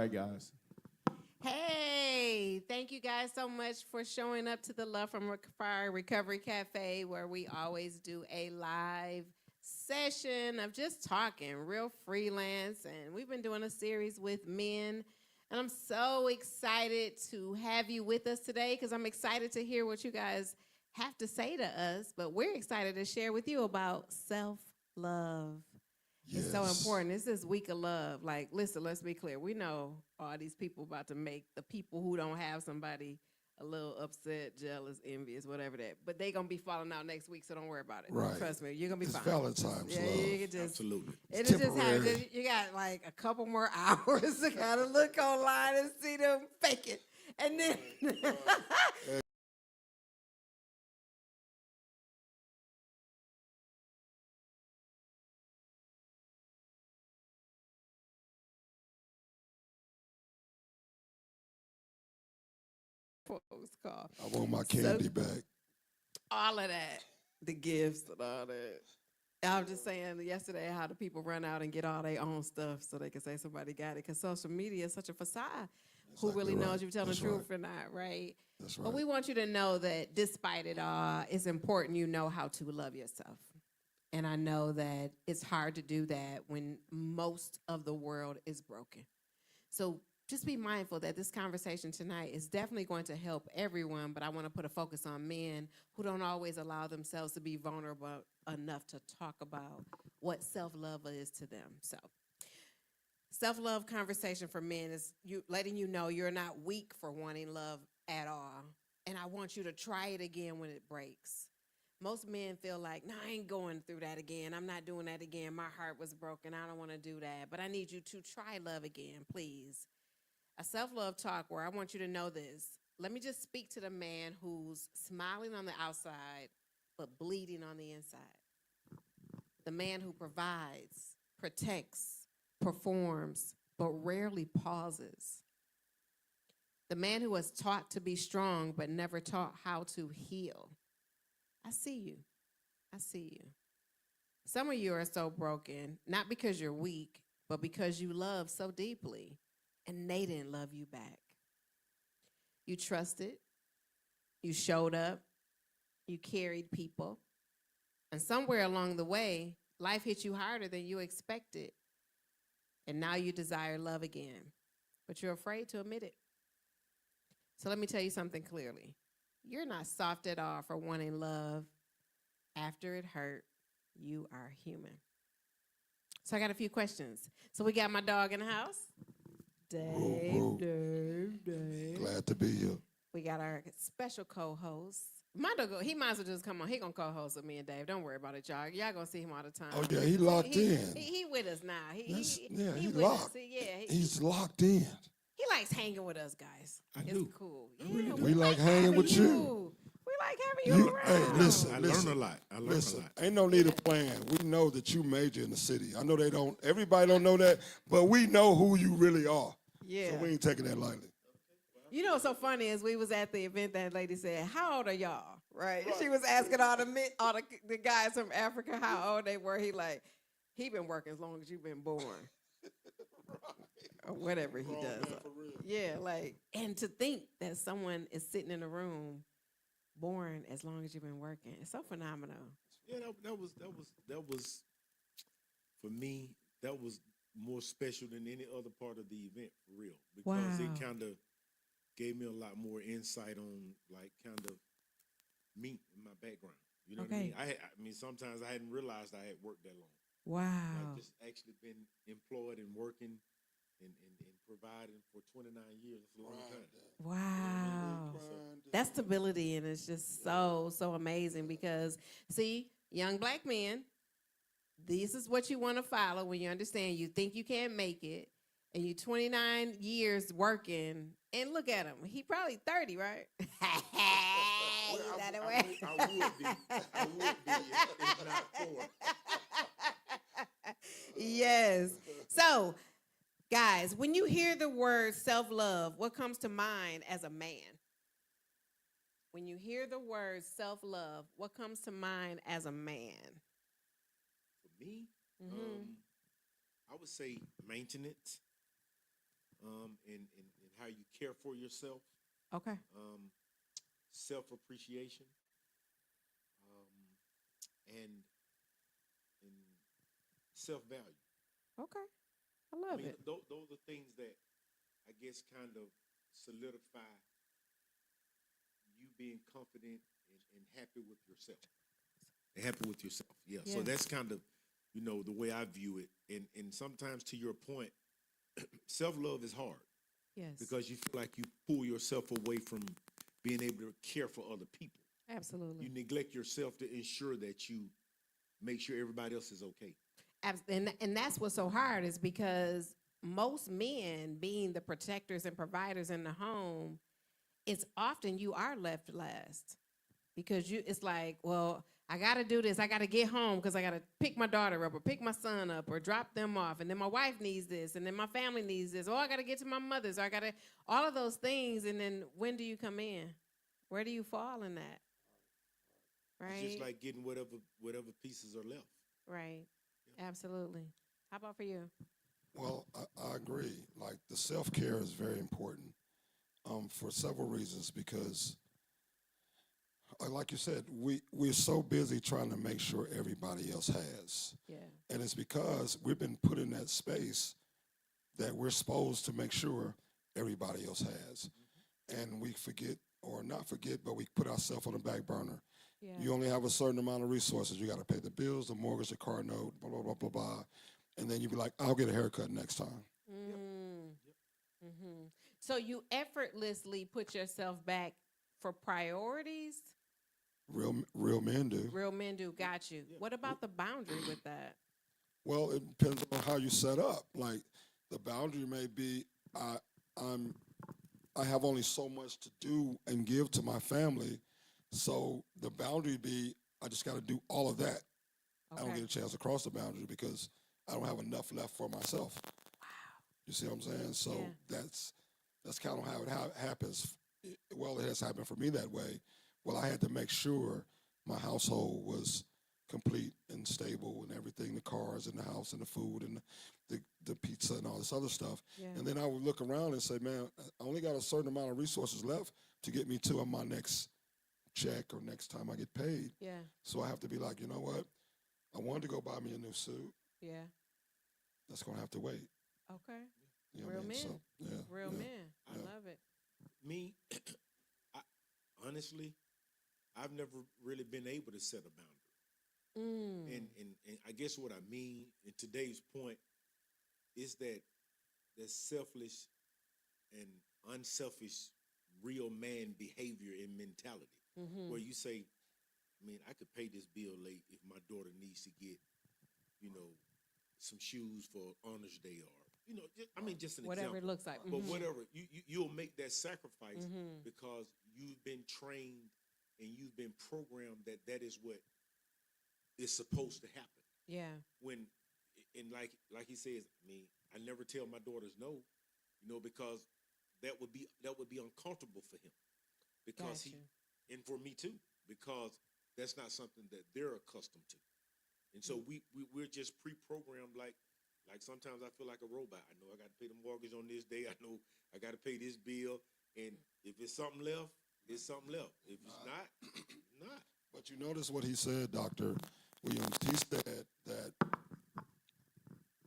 right, guys. Hey, thank you guys so much for showing up to the Love from Afar Recovery Cafe, where we always do a live session of just talking, real freelance. And we've been doing a series with men. And I'm so excited to have you with us today because I'm excited to hear what you guys have to say to us. But we're excited to share with you about self-love. It's so important. This is week of love. Like, listen, let's be clear. We know all these people about to make the people who don't have somebody a little upset, jealous, envious, whatever that. But they going to be falling out next week, so don't worry about it. Right. Trust me, you're going to be fine. Valentine's love. You can just, absolutely. It'll just happen. You got like a couple more hours to kind of look online and see them fake it. And then... Call. I want my candy back. All of that, the gifts and all that. I was just saying yesterday how the people run out and get all their own stuff so they can say somebody got it because social media is such a facade. Who really knows you're telling the truth or not, right? That's right. But we want you to know that despite it all, it's important you know how to love yourself. And I know that it's hard to do that when most of the world is broken. So just be mindful that this conversation tonight is definitely going to help everyone, but I want to put a focus on men who don't always allow themselves to be vulnerable enough to talk about what self-love is to them. So self-love conversation for men is you letting you know you're not weak for wanting love at all. And I want you to try it again when it breaks. Most men feel like, no, I ain't going through that again. I'm not doing that again. My heart was broken. I don't want to do that. But I need you to try love again, please. A self-love talk where I want you to know this. Let me just speak to the man who's smiling on the outside, but bleeding on the inside. The man who provides, protects, performs, but rarely pauses. The man who was taught to be strong, but never taught how to heal. I see you. I see you. Some of you are so broken, not because you're weak, but because you love so deeply. And they didn't love you back. You trusted, you showed up, you carried people, and somewhere along the way, life hit you harder than you expected, and now you desire love again, but you're afraid to admit it. So let me tell you something clearly. You're not soft at all for wanting love after it hurt. You are human. So I got a few questions. So we got my dog in the house. Dave. Glad to be here. We got our special co-host. He might as well just come on. He gonna co-host with me and Dave. Don't worry about it, y'all. Y'all gonna see him all the time. Oh yeah, he locked in. He with us now. He's locked. He's locked in. He likes hanging with us, guys. It's cool. Yeah, we like hanging with you. We like having you around. Hey, listen. I learned a lot. Ain't no need of playing. We know that you major in the city. I know everybody don't know that, but we know who you really are. Yeah. So we ain't taking that lightly. You know what's so funny is we was at the event, that lady said, how old are y'all? Right? She was asking all the guys from Africa how old they were. He been working as long as you've been born. Or whatever he does. Yeah, and to think that someone is sitting in a room born as long as you've been working. It's so phenomenal. Yeah, that was for me, that was more special than any other part of the event, for real. Because it kind of gave me a lot more insight on kind of me and my background. You know what I mean? I mean, sometimes I hadn't realized I had worked that long. Wow. I've just actually been employed and working and providing for 29 years. It's a long time. Wow. That stability, and it's just so amazing because, see, young black men, this is what you want to follow when you understand you think you can't make it, and you 29 years working, and look at him. He probably 30, right? I would be if not for. Yes. So, guys, when you hear the word self-love, what comes to mind as a man? When you hear the word self-love, what comes to mind as a man? For me, I would say maintenance. and how you care for yourself, Okay. self-appreciation, and self-value. Okay. I I love mean, it. those are things that I guess kind of solidify you being confident and happy with yourself. And happy with yourself, yeah. So Yeah. that's kind of, the way I view it. And sometimes, to your point, self-love is hard Yes. because you feel like you pull yourself away from being able to care for other people. Absolutely. You neglect yourself to ensure that you make sure everybody else is okay. And that's what's so hard is because most men, being the protectors and providers in the home, it's often you are left last because it's like, well, I got to do this. I got to get home because I got to pick my daughter up or pick my son up or drop them off. And then my wife needs this. And then my family needs this. Oh, I got to get to my mother's. Or I got to, all of those things. And then when do you come in? Where do you fall in that? Right. It's just like getting whatever pieces are left. Right. Absolutely. How about for you? Well, I agree. Like the self-care is very important for several reasons because, like you said, we're so busy trying to make sure everybody else has. Yeah. And it's because we've been put in that space that we're supposed to make sure everybody else has. And we forget, or not forget, but we put ourselves on the back burner. Yeah. You only have a certain amount of resources. You got to pay the bills, the mortgage, the car note, blah, blah, blah, blah, blah. And then you be like, I'll get a haircut next time. Mm-hmm. So you effortlessly put yourself back for priorities? Real men do. Real men do. Got you. What about the boundary with that? Well, it depends on how you set up. Like the boundary may be, I have only so much to do and give to my family. So the boundary be, I just got to do all of that. I don't Okay. get a chance to cross the boundary because I don't have enough left for myself. You see what I'm saying? So Yeah. that's kind of how it happens. Well, it has happened for me that way. Well, I had to make sure my household was complete and stable and everything, the cars and the house and the food and the pizza and all this other stuff. Yeah. And then I would look around and say, man, I only got a certain amount of resources left to get me to my next check or next time I get paid. Yeah. So I have to be like, you know what? I wanted to go buy me a new suit. Yeah. That's going to have to wait. Okay. You know what I Real mean? men. So, yeah, Real yeah. men. I Yeah. love it. Me, honestly, I've never really been able to set a boundary. And I guess what I mean in today's point is that selfish and unselfish real man behavior and mentality where you say, I mean, I could pay this bill late if my daughter needs to get, some shoes for Honors Day or, just an Whatever example. it looks like. But whatever, you'll make that sacrifice Mm-hmm. because you've been trained and you've been programmed that that is what is supposed to happen. Yeah. When, and like he says, I mean, I never tell my daughters no, because that would be uncomfortable for him, because Gotcha. and for me too, because that's not something that they're accustomed to, and so we're just pre-programmed. Like sometimes I feel like a robot. I know I got to pay the mortgage on this day. I know I got to pay this bill, and if it's something left, it's something left. If it's not, not. But you notice what he said, Dr. Williams. He said that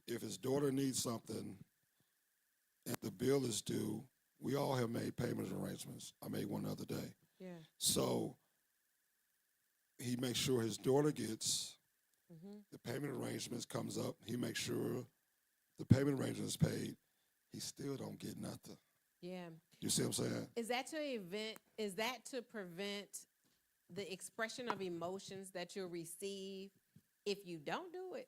if his daughter needs something and the bill is due, we all have made payment arrangements. I made one the other day. Yeah. So he makes sure his daughter gets Mm-hmm. the payment arrangements comes up. He makes sure the payment arrangement is paid. He still don't get nothing. Yeah. You see what I'm saying? Is that to prevent the expression of emotions that you'll receive if you don't do it?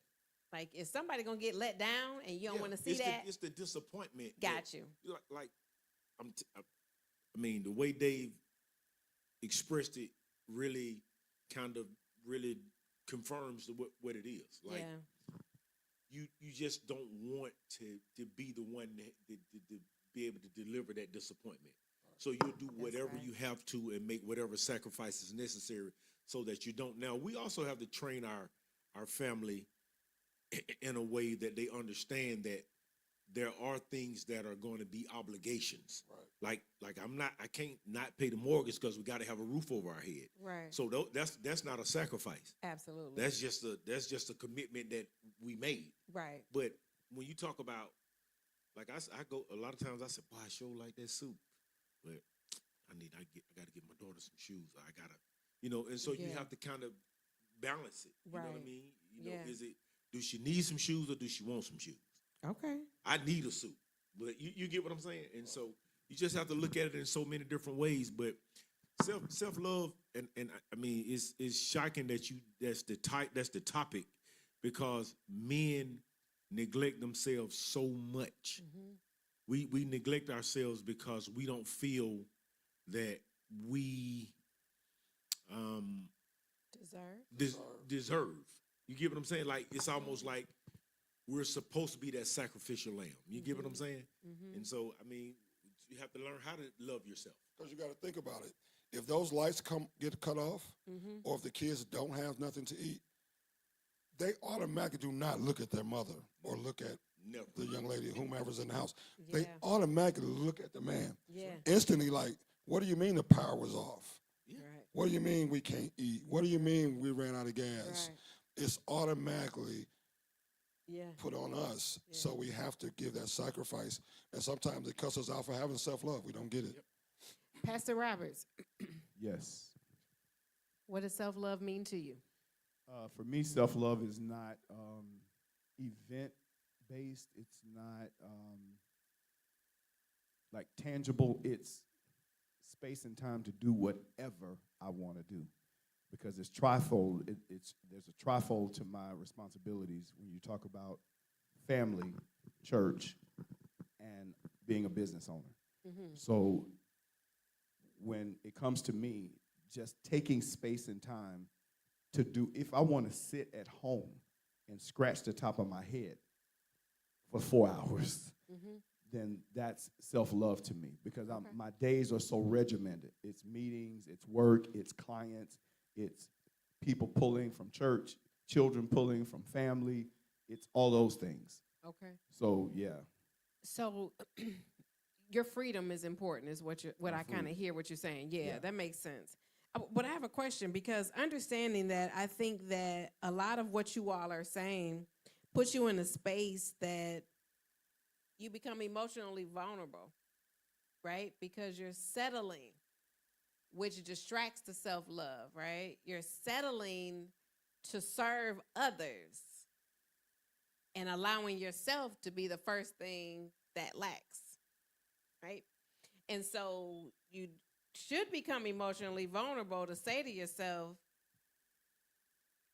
Like, is somebody gonna get let down and you don't want to see that? It's the disappointment. Got you. Like I mean, the way Dave expressed it really kind of really confirms what it is. Like, yeah. you just don't want to be the one to be able to deliver that disappointment. So you'll do whatever right. you have to and make whatever sacrifices necessary so that you don't. Now, we also have to train our family in a way that they understand that there are things that are going to be obligations. Right. Like I can't not pay the mortgage because we got to have a roof over our head. Right. So that's not a sacrifice. Absolutely. That's just a commitment that we made. right. But when you talk about, like I go a lot of times, I say, boy, I sure like that suit, but I got to get my daughter some shoes. I gotta, and so you Yeah. have to kind of balance it. You know what I Right. mean? Yeah. Do she need some shoes or do she want some shoes? Okay. I need a suit, but you get what I'm saying. And so you just have to look at it in so many different ways. But self love, and I mean, it's shocking that that's the topic, because men neglect themselves so much. We neglect ourselves because we don't feel that we deserve. You get what I'm saying? Like, it's almost like we're supposed to be that sacrificial lamb. You get what I'm saying? And so, I mean, you have to learn how to love yourself. Because you got to think about it. If those lights get cut off, or if the kids don't have nothing to eat, they automatically do not look at their mother or look at Never. the young lady, whomever's in the house. Yeah. They automatically look at the man. Yeah. Instantly, like, what do you mean the power was off? Yeah. Right. What do you mean we can't eat? What do you mean we ran out of gas? Right. It's automatically Yeah. put on us. Yeah. So we have to give that sacrifice. And sometimes it cuts us out for having self-love. We don't get it. Yep. Pastor Roberts, Yes. what does self-love mean to you? For me, self-love is not event-based. It's not like tangible. It's space and time to do whatever I want to do, because it's trifold. There's a trifold to my responsibilities when you talk about family, church, and being a business owner. So when it comes to me, just taking space and time to do, if I want to sit at home and scratch the top of my head for 4 hours, then that's self-love to me, because Okay. my days are so regimented. It's meetings, it's work, it's clients, it's people pulling from church, children pulling from family, it's all those things. Okay. So, yeah. So your freedom is important, is what I kind of Absolutely. hear what you're saying. Yeah, Yeah. that makes sense. But I have a question, because understanding that, I think that a lot of what you all are saying puts you in a space that you become emotionally vulnerable, right? Because you're settling, which distracts the self-love, right? You're settling to serve others and allowing yourself to be the first thing that lacks, right? And so you should become emotionally vulnerable to say to yourself,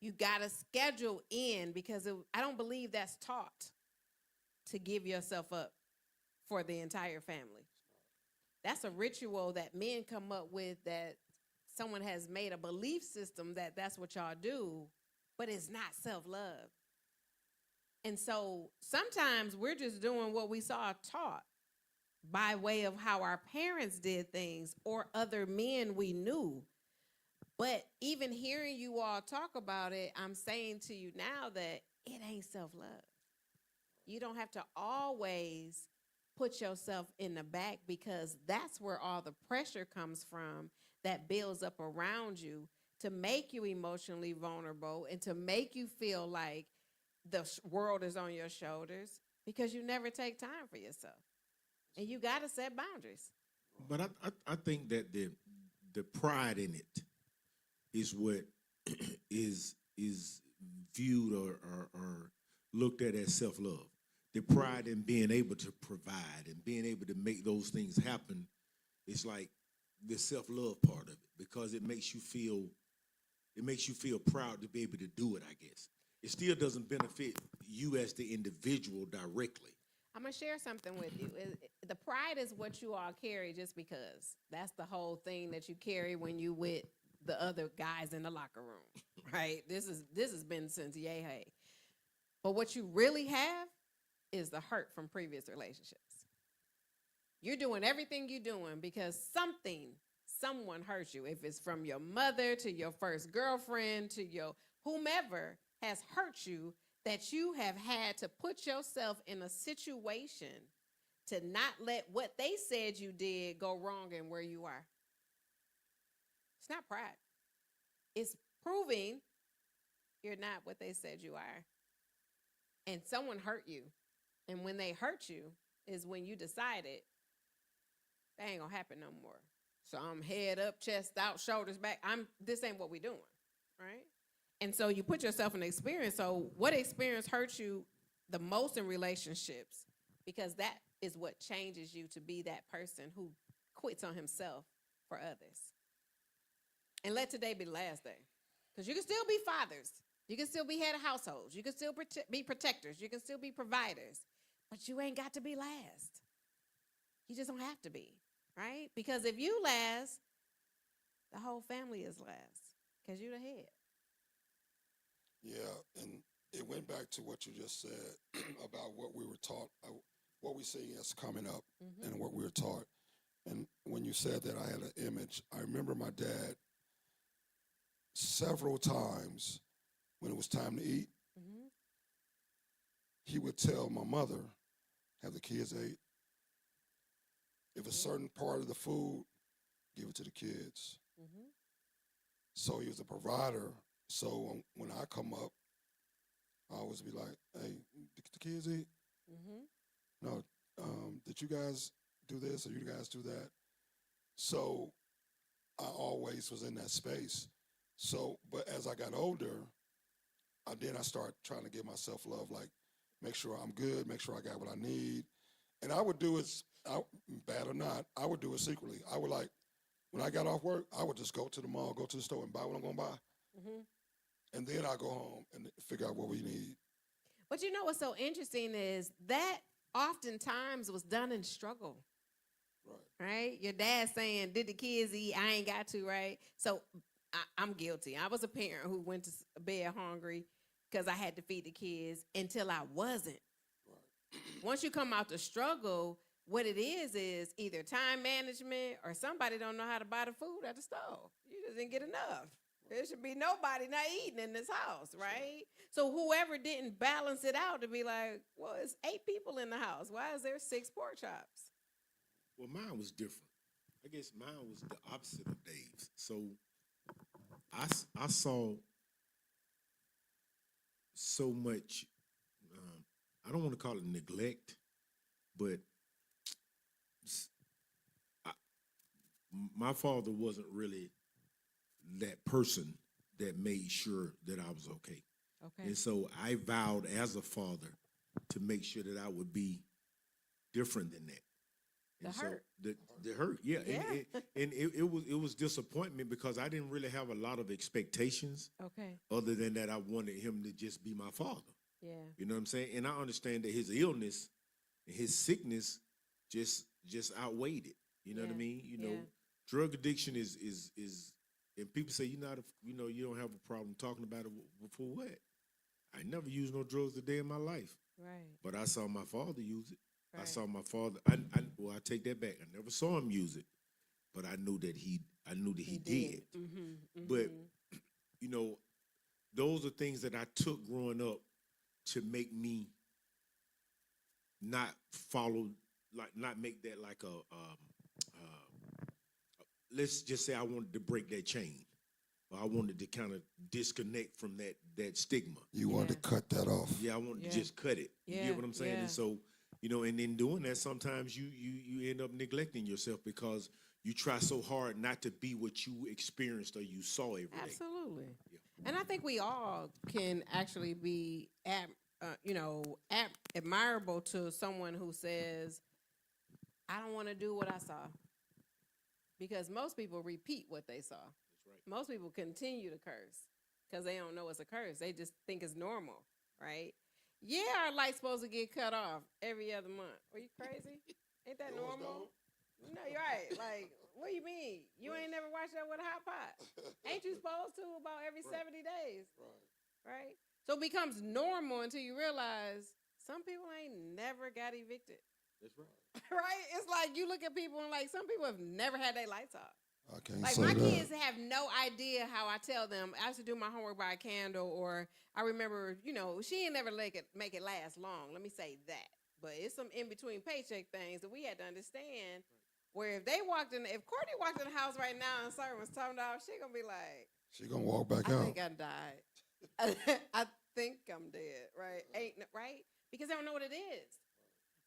you got to schedule in, because I don't believe that's taught, to give yourself up for the entire family. That's a ritual that men come up with, that someone has made a belief system that that's what y'all do, but it's not self-love. And so sometimes we're just doing what we saw taught by way of how our parents did things or other men we knew. But even hearing you all talk about it, I'm saying to you now that it ain't self-love. You don't have to always put yourself in the back, because that's where all the pressure comes from that builds up around you to make you emotionally vulnerable and to make you feel like the world is on your shoulders, because you never take time for yourself. And you got to set boundaries. But I think that the pride in it is what is viewed or looked at as self-love. The pride in being able to provide and being able to make those things happen is like the self-love part of it, because it makes you feel proud to be able to do it, I guess. It still doesn't benefit you as the individual directly. I'm going to share something with you. The pride is what you all carry just because. That's the whole thing that you carry when you with the other guys in the locker room, right? This has been since yay hey. But what you really have is the hurt from previous relationships. You're doing everything you're doing because someone hurt you. If it's from your mother to your first girlfriend to your whomever has hurt you, that you have had to put yourself in a situation to not let what they said you did go wrong and where you are. It's not pride. It's proving you're not what they said you are. And someone hurt you. And when they hurt you is when you decided that ain't gonna happen no more. So I'm head up, chest out, shoulders back. This ain't what we doing, right? And so you put yourself in an experience. So what experience hurts you the most in relationships? Because that is what changes you to be that person who quits on himself for others. And let today be the last day. Because you can still be fathers. You can still be head of households. You can still be protectors. You can still be providers. But you ain't got to be last. You just don't have to be, right? Because if you last, the whole family is last. Because you're the head. Yeah, and it went back to what you just said about what we were taught, what we see as coming up, and what we were taught. And when you said that, I had an image. I remember my dad several times when it was time to eat, he would tell my mother, have the kids ate? If a certain part of the food, give it to the kids. So he was a provider. So when I come up, I always be like, hey, did the kids eat? No, did you guys do this or you guys do that? So I always was in that space. So, but as I got older, I started trying to give myself love, like make sure I'm good, make sure I got what I need. And I would do it, bad or not, I would do it secretly. I would like, when I got off work, I would just go to the mall, go to the store and buy what I'm going to buy. And then I go home and figure out what we need. But you know what's so interesting is that oftentimes was done in struggle. Right? Your dad saying, did the kids eat? I ain't got to, right? So I'm guilty. I was a parent who went to bed hungry because I had to feed the kids until I wasn't. Once you come out the struggle, what it is either time management or somebody don't know how to buy the food at the store. You just didn't get enough. There should be nobody not eating in this house, right? So whoever didn't balance it out to be like, well, it's 8 people in the house. Why is there 6 pork chops? Well, mine was different. I guess mine was the opposite of Dave's. So I saw so much, I don't want to call it neglect, but my father wasn't really that person that made sure that I was okay. And so I vowed as a father to make sure that I would be different than that. And hurt. The hurt, yeah. And it was disappointment because I didn't really have a lot of expectations. Other than that, I wanted him to just be my father. Yeah. You know what I'm saying? And I understand that his illness and his sickness just outweighed it. You know what I mean? You know, drug addiction is and people say you don't have a problem talking about it. For what? I never used no drugs a day in my life. Right. But I saw my father use it. Right. I saw my father. I take that back. I never saw him use it, but I knew that he did. But you know, those are things that I took growing up to make me not follow, not make that like let's just say I wanted to break that chain. Or I wanted to kind of disconnect from that stigma. You wanted to cut that off. Yeah, I wanted to just cut it. You get what I'm saying? And so, you know, and in doing that, sometimes you end up neglecting yourself because you try so hard not to be what you experienced or you saw every day. Absolutely. Yeah. And I think we all can actually be, admirable to someone who says, I don't want to do what I saw. Because most people repeat what they saw. That's right. Most people continue to curse because they don't know it's a curse. They just think it's normal, right? Yeah, our light's supposed to get cut off every other month. Are you crazy? Ain't that normal? No, you're right. Like, what do you mean? You ain't never washed up with a hot pot. Ain't you supposed to about every 70 days? Right? So it becomes normal until you realize some people ain't never got evicted. That's right. Right? It's like you look at people and like some people have never had their lights off. I can't Like say my that. kids have no idea how I tell them. I used to do my homework by a candle, or I remember, she ain't never make it last long. Let me say that. But it's some in between paycheck things that we had to understand. Where if Courtney walked in the house right now and Sir was talking about, she gonna be like, She gonna walk back I out. think I died. I think I'm dead, right? Right? Because they don't know what it is.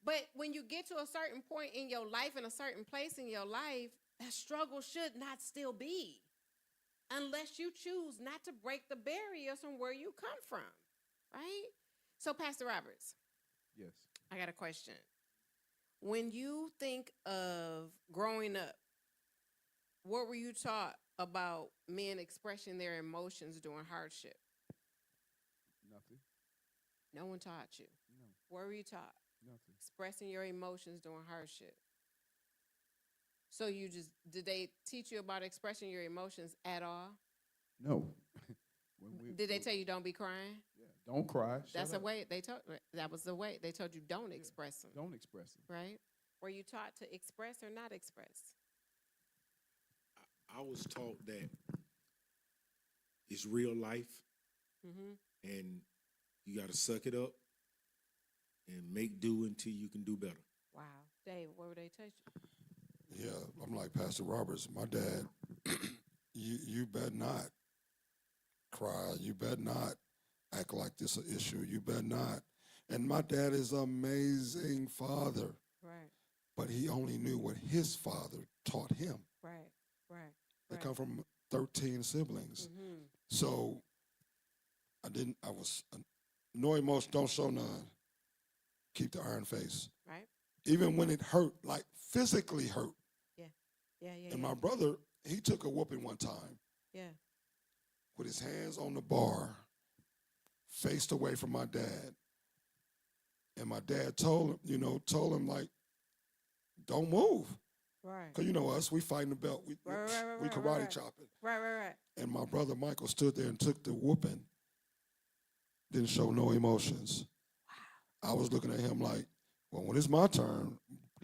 But when you get to a certain point in your life and a certain place in your life, that struggle should not still be, unless you choose not to break the barriers from where you come from, right? So, Pastor Roberts, Yes. I got a question. When you think of growing up, what were you taught about men expressing their emotions during hardship? Nothing. No one taught you. No. What were you taught? Nothing. Expressing your emotions during hardship. So did they teach you about expressing your emotions at all? No. Did they tell you don't be crying? Yeah. Don't cry. That's Shut the up. way that was the way they told you don't express them, Don't express it. right? Were you taught to express or not express? I was taught that it's real life, Mm-hmm. and you got to suck it up and make do until you can do better. Wow. Dave, what would they teach you? Yeah, I'm like Pastor Roberts. My dad, you better not cry. You better not act like this an issue. You better not. And my dad is an amazing father, Right, but he only knew what his father taught him. right, right. They come from 13 siblings. Mm-hmm. So no emotion, don't show none. Keep the iron face. Right? Even when it hurt, like physically hurt. Yeah. And my brother, he took a whooping one time Yeah. with his hands on the bar, faced away from my dad. And my dad told him like, don't move. Right. Because us, we fighting the belt. We karate right. chopping. Right. And my brother Michael stood there and took the whooping. Didn't show no emotions. Wow. I was looking at him like, well, when it's my turn,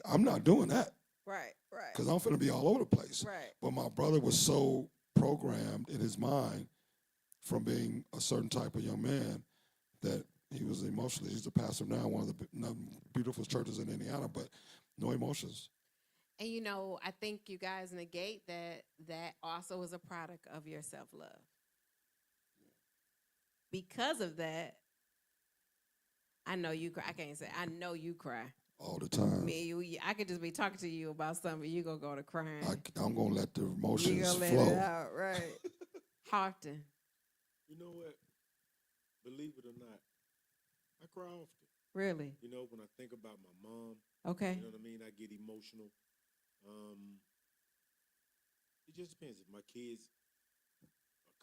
I'm not doing that. Right. Because I'm finna be all over the place. Right. But my brother was so programmed in his mind from being a certain type of young man that he was emotionally. He's the pastor now, one of the beautiful churches in Indiana, but no emotions. And I think you guys negate that also is a product of your self-love. Because of that, I know you cry. I can't say I know you cry. All the time. I could just be talking to you about something, you gonna go to crying. I'm gonna let the emotions you gonna flow. let it out, right? Often. You know what? Believe it or not, I cry often. Really? When I think about my mom, Okay. you know what I mean? I get emotional. It just depends. If my kids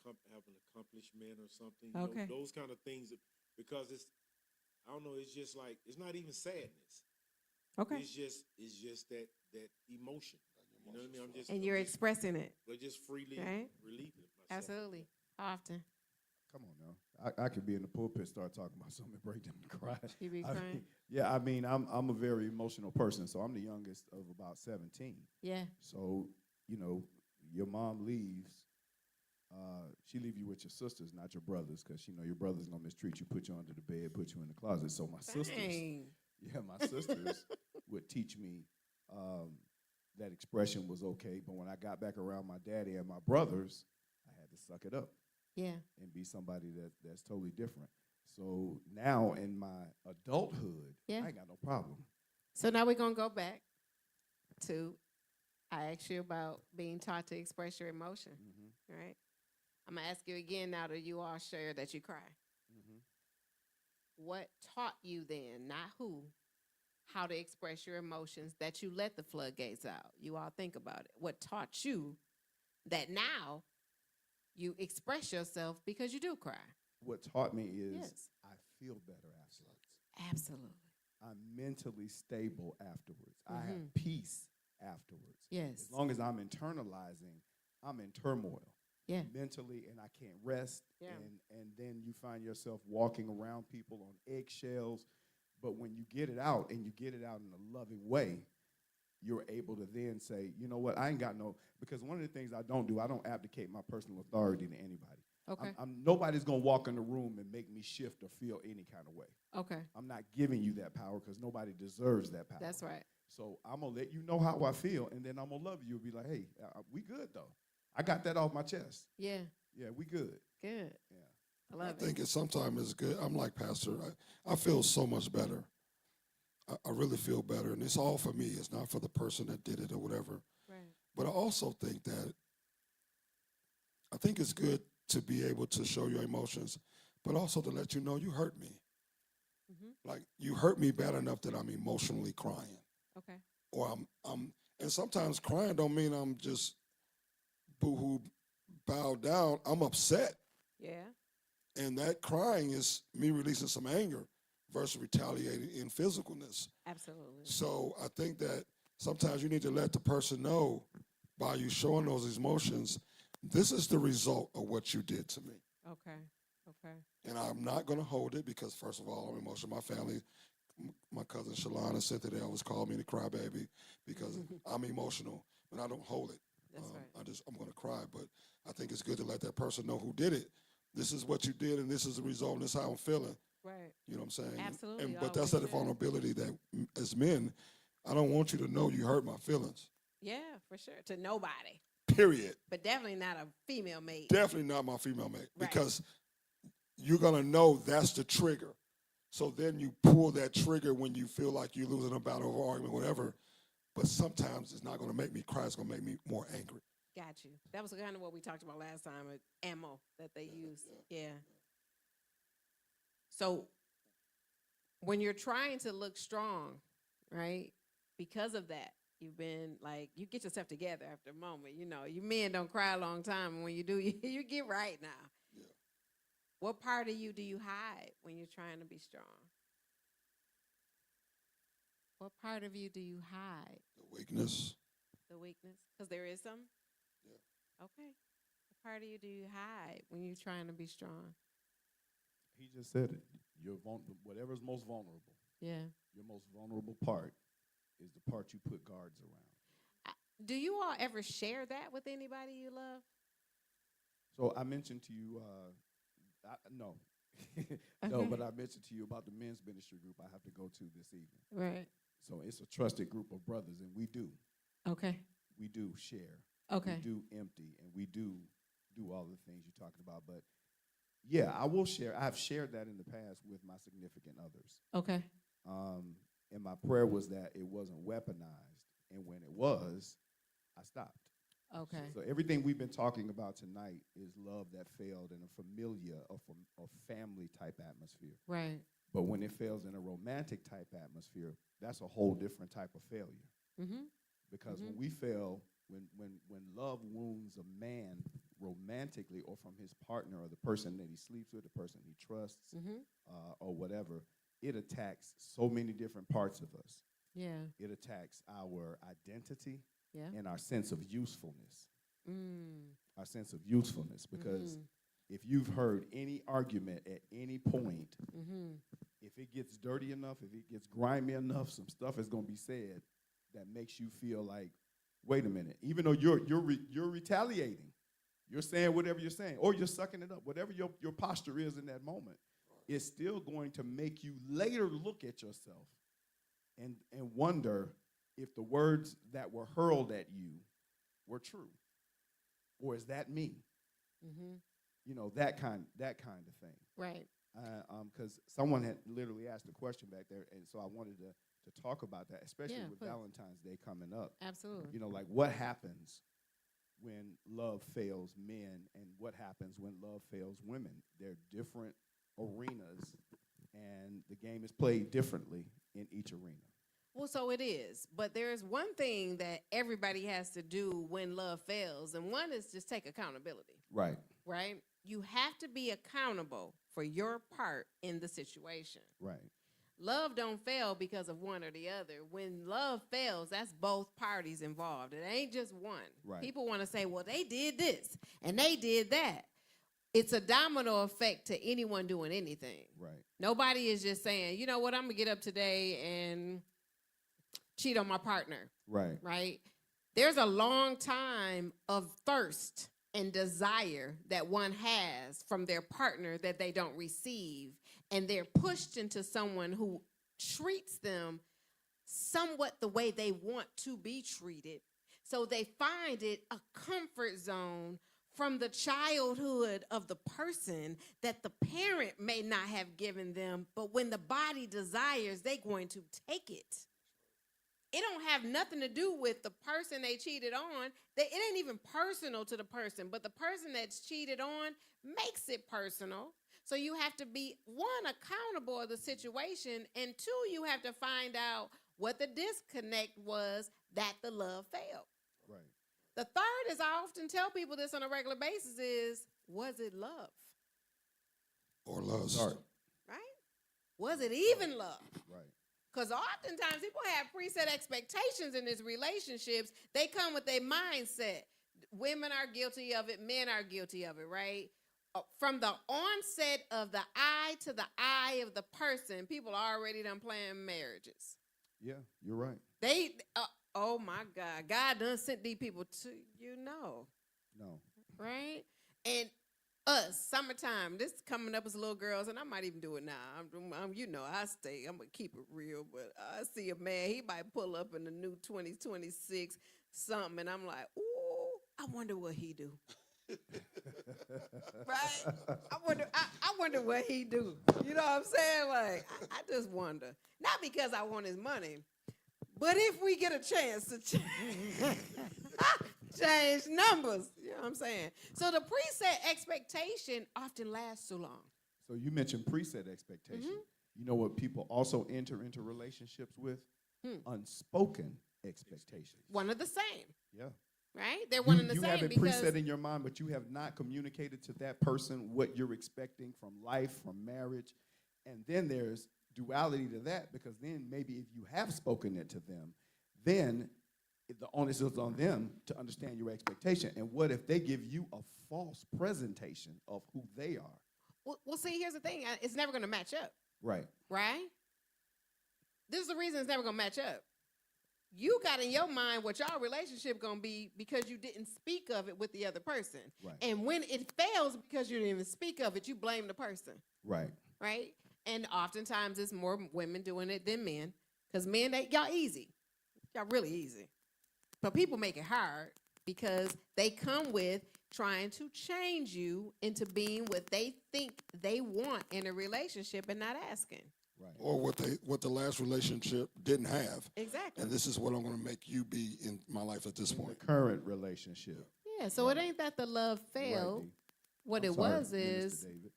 have an accomplishment or something, Okay. those kind of things, because I don't know, it's just like, it's not even sadness. Okay. It's just that emotion. You know what I mean? And you're expressing it. But just freely Right. relieving it myself. Absolutely. Often. Come on now. I could be in the pulpit, start talking about something, and break down and cry. You be crying? I'm a very emotional person, so I'm the youngest of about 17. Yeah. So, your mom leaves. She leave you with your sisters, not your brothers, because your brother's gonna mistreat you, put you under the bed, put you in the closet. So my sisters, my sisters would teach me that expression was okay. But when I got back around my daddy and my brothers, I had to suck it up. Yeah. And be somebody that's totally different. So now in my adulthood, Yeah. I ain't got no problem. So now we're gonna go back to I asked you about being taught to express your emotion. Mm-hmm. Right? I'm gonna ask you again now that you all share that you cry. Mm-hmm. What taught you then, not who, how to express your emotions that you let the floodgates out? You all think about it. What taught you that now you express yourself because you do cry? What taught me is Yes. I feel better afterwards. Absolutely. I'm mentally stable afterwards. I Mhm. have peace afterwards. Yes. As long as I'm internalizing, I'm in turmoil. Yeah. Mentally, and I can't rest. Yeah. And then you find yourself walking around people on eggshells. But when you get it out, and you get it out in a loving way, you're able to then say, you know what, I ain't got no, because one of the things I don't do, I don't abdicate my personal authority to anybody. Okay. Nobody's going to walk in the room and make me shift or feel any kind of way. Okay. I'm not giving you that power because nobody deserves that power. That's right. So I'm going to let you know how I feel, and then I'm going to love you and be like, hey, we good, though. I got that off my chest. Yeah. Yeah, we good. Good. Yeah. I love I think it. it sometimes is good. I'm like Pastor. I feel so much better. I really feel better, and it's all for me. It's not for the person that did it or whatever. Right. But I also think that I think it's good to be able to show your emotions, but also to let you know you hurt me. Mm-hmm. Like you hurt me bad enough that I'm emotionally crying, Okay. or and sometimes crying don't mean I'm just boo-hoo, bowed down. I'm upset, Yeah. and that crying is me releasing some anger versus retaliating in physicalness. Absolutely. So I think that sometimes you need to let the person know by you showing those emotions, this is the result of what you did to me. Okay. Okay. And I'm not going to hold it because, first of all, I'm emotional. My family, my cousin Shalana and Cynthia, they always call me the crybaby because I'm emotional and I don't hold it. That's right. I'm going to cry. But I think it's good to let that person know who did it. This is what you did, and this is the result, and this is how I'm feeling. Right. You know what I'm saying? Absolutely, But that's always that should. vulnerability that, as men, I don't want you to know you hurt my feelings. Yeah, for sure. To nobody, Period. but definitely not a female mate. Definitely not my female mate. Right. Because you're going to know that's the trigger. So then you pull that trigger when you feel like you're losing a battle or argument, whatever. But sometimes it's not going to make me cry. It's going to make me more angry. Got you. That was kind of what we talked about last time, ammo that they use. Yeah. So when you're trying to look strong, right? Because of that, you've been like, you get yourself together after a moment. You know, you men don't cry a long time. And when you do, you get right now. Yeah. What part of you do you hide when you're trying to be strong? What part of you do you hide? The weakness. The weakness? Because there is some? Yeah. Okay. What part of you do you hide when you're trying to be strong? He just said it. Whatever's most vulnerable, Yeah. your most vulnerable part is the part you put guards around. Do you all ever share that with anybody you love? So I mentioned to you, no. No, Okay. but I mentioned to you about the men's ministry group I have to go to this evening. Right. So it's a trusted group of brothers, and we do share. Okay. We do empty, and we do all the things you're talking about. But yeah, I will share. I've shared that in the past with my significant others. Okay. And my prayer was that it wasn't weaponized, and when it was, I stopped. Okay. So everything we've been talking about tonight is love that failed in a familiar or family type atmosphere. Right. But when it fails in a romantic type atmosphere, that's a whole different type of failure. Mm-hmm. Because when we fail, when love wounds a man romantically or from his partner or the person that he sleeps with, the person he trusts, or whatever, it attacks so many different parts of us. Yeah. It attacks our identity Yeah. and our sense of usefulness. Mm. Our sense of usefulness, because if you've heard any argument at any point, if it gets dirty enough, if it gets grimy enough, some stuff is going to be said that makes you feel like, wait a minute, even though you're retaliating, you're saying whatever you're saying, or you're sucking it up, whatever your posture is in that moment, it's still going to make you later look at yourself and wonder if the words that were hurled at you were true, or is that me? You know, that kind of thing. Right. Because someone had literally asked a question back there, and so I wanted to talk about that, especially Yeah, with please. Valentine's Day coming up. Absolutely. You know, like what happens when love fails men, and what happens when love fails women? They're different arenas, and the game is played differently in each arena. Well, so it is. But there's one thing that everybody has to do when love fails, and one is just take accountability. Right. Right? You have to be accountable for your part in the situation. Right. Love don't fail because of one or the other. When love fails, that's both parties involved. It ain't just one. Right. People want to say, well, they did this and they did that. It's a domino effect to anyone doing anything. Right. Nobody is just saying, you know what, I'm going to get up today and cheat on my partner, Right. right? There's a long time of thirst and desire that one has from their partner that they don't receive. And they're pushed into someone who treats them somewhat the way they want to be treated. So they find it a comfort zone from the childhood of the person that the parent may not have given them, but when the body desires, they're going to take it. It don't have nothing to do with the person they cheated on. It ain't even personal to the person, but the person that's cheated on makes it personal. So you have to be, one, accountable of the situation, and two, you have to find out what the disconnect was that the love failed. Right. The third is, I often tell people this on a regular basis, is, was it love? Or lust. Start. Right? Was it even love? Right. Because oftentimes people have preset expectations in these relationships. They come with their mindset. Women are guilty of it. Men are guilty of it, right? From the onset of the eye to the eye of the person, people are already done planning marriages. Yeah, you're right. They, oh my God, God done sent these people to you know, No. right? And us, summertime, this coming up as little girls, and I might even do it now. I'm you know, I'm gonna keep it real, but I see a man, he might pull up in the new 2026 something, and I'm like, ooh, I wonder what he do. Right? I wonder what he do. You know what I'm saying? Like, I just wonder. Not because I want his money, but if we get a chance to change numbers, you know what I'm saying? So the preset expectation often lasts too long. So you mentioned preset expectation. Mm-hmm. You know what people also enter into relationships with? Unspoken expectations. One of the same, Yeah. right? They're one and the You same have it because preset in your mind, but you have not communicated to that person what you're expecting from life, from marriage. And then there's duality to that, because then maybe if you have spoken it to them, then the onus is on them to understand your expectation. And what if they give you a false presentation of who they are? well, see, here's the thing. It's never going to match up, Right. right? This is the reason it's never going to match up. You got in your mind what y'all relationship going to be because you didn't speak of it with the other person. Right. And when it fails because you didn't even speak of it, you blame the person, Right. right? And oftentimes it's more women doing it than men, because men, y'all easy. Y'all really easy. But people make it hard because they come with trying to change you into being what they think they want in a relationship and not asking. Right. Or what the last relationship didn't have. Exactly. And this is what I'm going to make you be in my life at this The point. current relationship. Yeah, so it ain't that the love failed. Right, What I'm it sorry, was is, Minister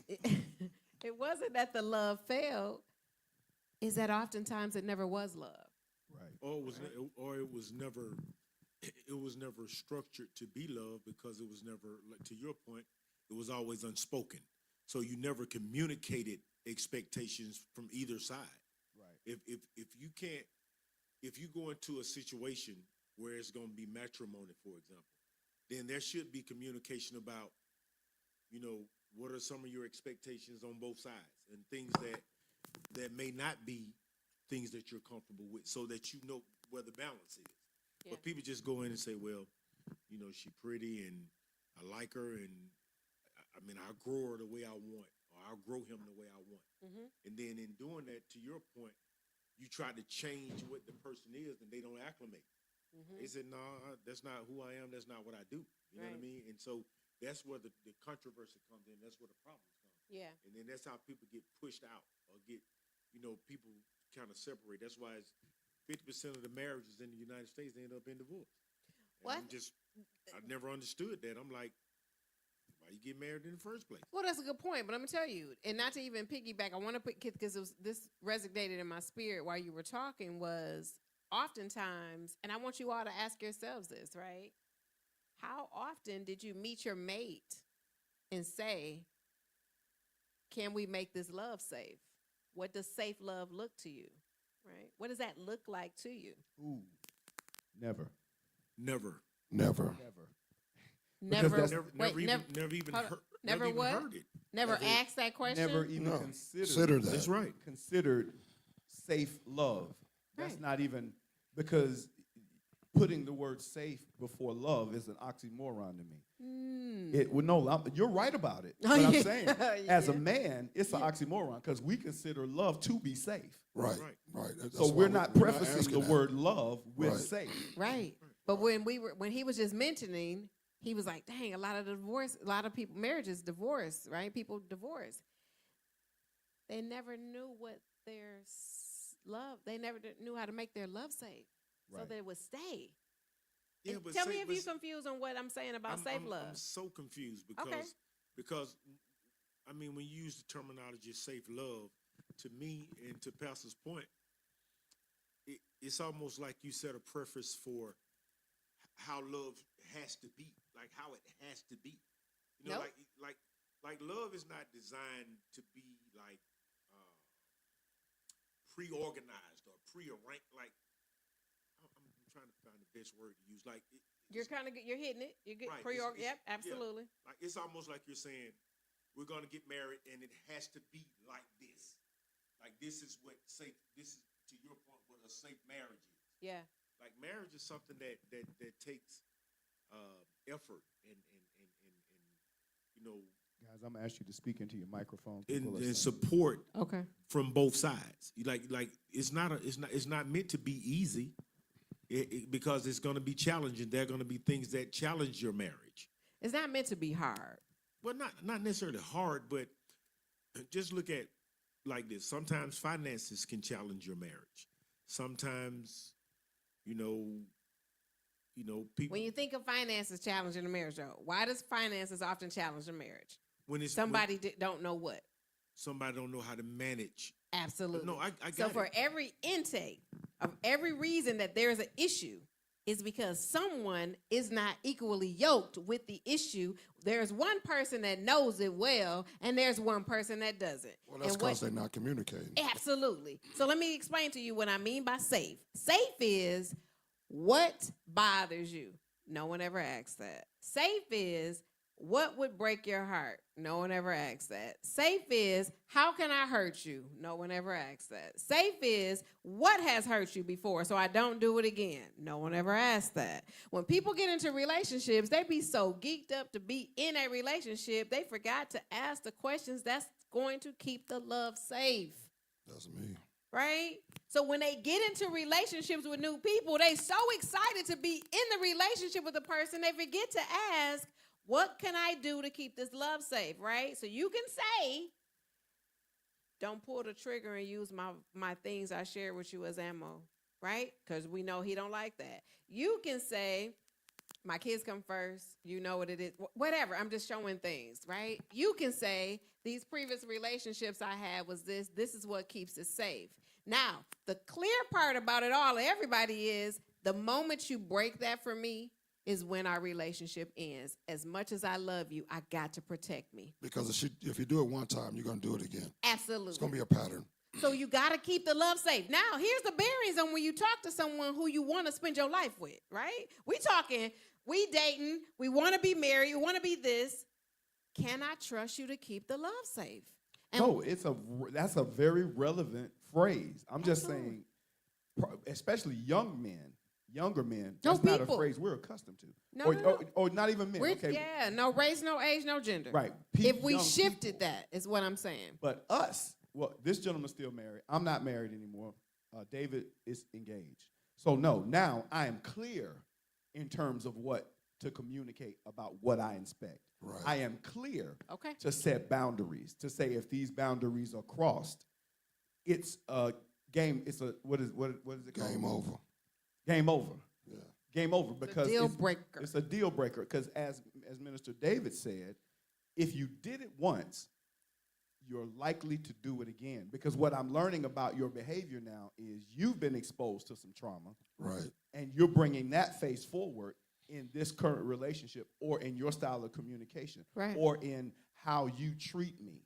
David. it wasn't that the love failed, is that oftentimes it never was love. Right. Or it was never structured to be love, because it was never, like, to your point, it was always unspoken. So you never communicated expectations from either side. Right. If you go into a situation where it's going to be matrimony, for example, then there should be communication about, what are some of your expectations on both sides, and things that may not be things that you're comfortable with, so that you know where the balance is. Yeah. But people just go in and say, well, she pretty and I like her, and I'll grow her the way I want, or I'll grow him the way I want. Mm-hmm. And then in doing that, to your point, you try to change what the person is, and they don't acclimate. Mm-hmm. They said, no, that's not who I am. That's not what I do. You know what I mean? And so that's where the controversy comes in. That's where the problems come. Yeah. And then that's how people get pushed out, or get, people kind of separate. That's why it's 50% of the marriages in the United States end up in divorce. And I never understood that. I'm like, why you get married in the first place? Well, that's a good point, but I'm gonna tell you, and not to even piggyback, I want to put, because this resonated in my spirit while you were talking, was oftentimes, and I want you all to ask yourselves this, right? How often did you meet your mate and say, can we make this love safe? What does safe love look to you, right? What does that look like to you? Ooh. Never. Never. Never. Never, that's- Never even hold on. heard. Never even what? heard it. never asked that question? Never even No. considered. Consider that. That's right. Considered safe love. That's Right. not even, because putting the word safe before love is an oxymoron to me. It would no, you're right about it. Oh, But I'm yeah. saying, as a Yeah. man, it's an oxymoron because we consider love to be safe. Right, Right. right. That's So why we're not prefacing asking the that. word love with Right. safe. Right. But when he was just mentioning, he was like, dang, a lot of people, marriages divorce, right? People divorce. They never knew what their love, they never knew how to make their love safe. So Right. they would stay. Yeah, And but tell me safe- if but you're confused on what I'm saying about I'm, safe I'm, love. I'm so confused Okay. because I mean, when you use the terminology safe love, to me and to Pastor's point, it's almost like you set a preference for how love has to be, like how it has to be. You know, Nope. like love is not designed to be like pre-organized or pre-arranged. Like I'm trying to find the best word to use. Like You're kind of you're hitting it. You get Right, pre-org. it's- Yep, absolutely. like it's almost like you're saying we're going to get married and it has to be like this. Like this is what safe. This is, to your point, what a safe marriage is. Yeah. Like marriage is something that takes effort and you know Guys, I'm gonna ask you to speak into your microphone. and, People are and saying- support Okay. from both sides. Like it's not meant to be easy. Because it's going to be challenging. There are going to be things that challenge your marriage. It's not meant to be hard. Well, not necessarily hard, but just look at like this. Sometimes finances can challenge your marriage. Sometimes, you know, people. When you think of finances challenging a marriage, though, why does finances often challenge a marriage? when it's Somebody don't know what. somebody don't know how to manage. Absolutely. No, I got So for it. every intake of every reason that there's an issue is because someone is not equally yoked with the issue. There's one person that knows it well, and there's one person that doesn't. Well, that's And what- because they're not communicating. Absolutely. So let me explain to you what I mean by safe. Safe is what bothers you. No one ever asks that. Safe is what would break your heart. No one ever asks that. Safe is how can I hurt you? No one ever asks that. Safe is what has hurt you before so I don't do it again. No one ever asks that. When people get into relationships, they be so geeked up to be in a relationship, they forgot to ask the questions that's going to keep the love safe. That's me. Right? So when they get into relationships with new people, they so excited to be in the relationship with the person, they forget to ask, what can I do to keep this love safe, right? So you can say, don't pull the trigger and use my things I shared with you as ammo, right? Because we know he don't like that. You can say, my kids come first. You know what it is. Whatever. I'm just showing things, right? You can say, these previous relationships I had was this. This is what keeps it safe. Now, the clear part about it all, everybody, is the moment you break that for me is when our relationship ends. As much as I love you, I got to protect me. Because if you do it one time, you're going to do it again. Absolutely. It's going to be a pattern. So you got to keep the love safe. Now, here's the bearings on when you talk to someone who you want to spend your life with, right? We dating, we want to be married, we want to be this. Can I trust you to keep the love safe? And No, that's a very relevant phrase. I'm just Absolutely. saying, especially younger men. No, That's not a people. phrase we're accustomed to. No, or, no, no. Or not even men. we're, Okay, yeah, no race, no age, no gender. right. If we young shifted people. that, is what I'm saying. But us, well, this gentleman's still married. I'm not married anymore. David is engaged. So no, now I am clear in terms of what to communicate about what I expect. Right. I am clear Okay. to set boundaries, to say if these boundaries are crossed, it's a game. It's a what is it called? Game over. Game over. Yeah. Game over because deal breaker. It's a deal breaker because as Minister David said, if you did it once, you're likely to do it again. Because what I'm learning about your behavior now is you've been exposed to some trauma, Right. and you're bringing that face forward in this current relationship or in your style of communication Right. or in how you treat me.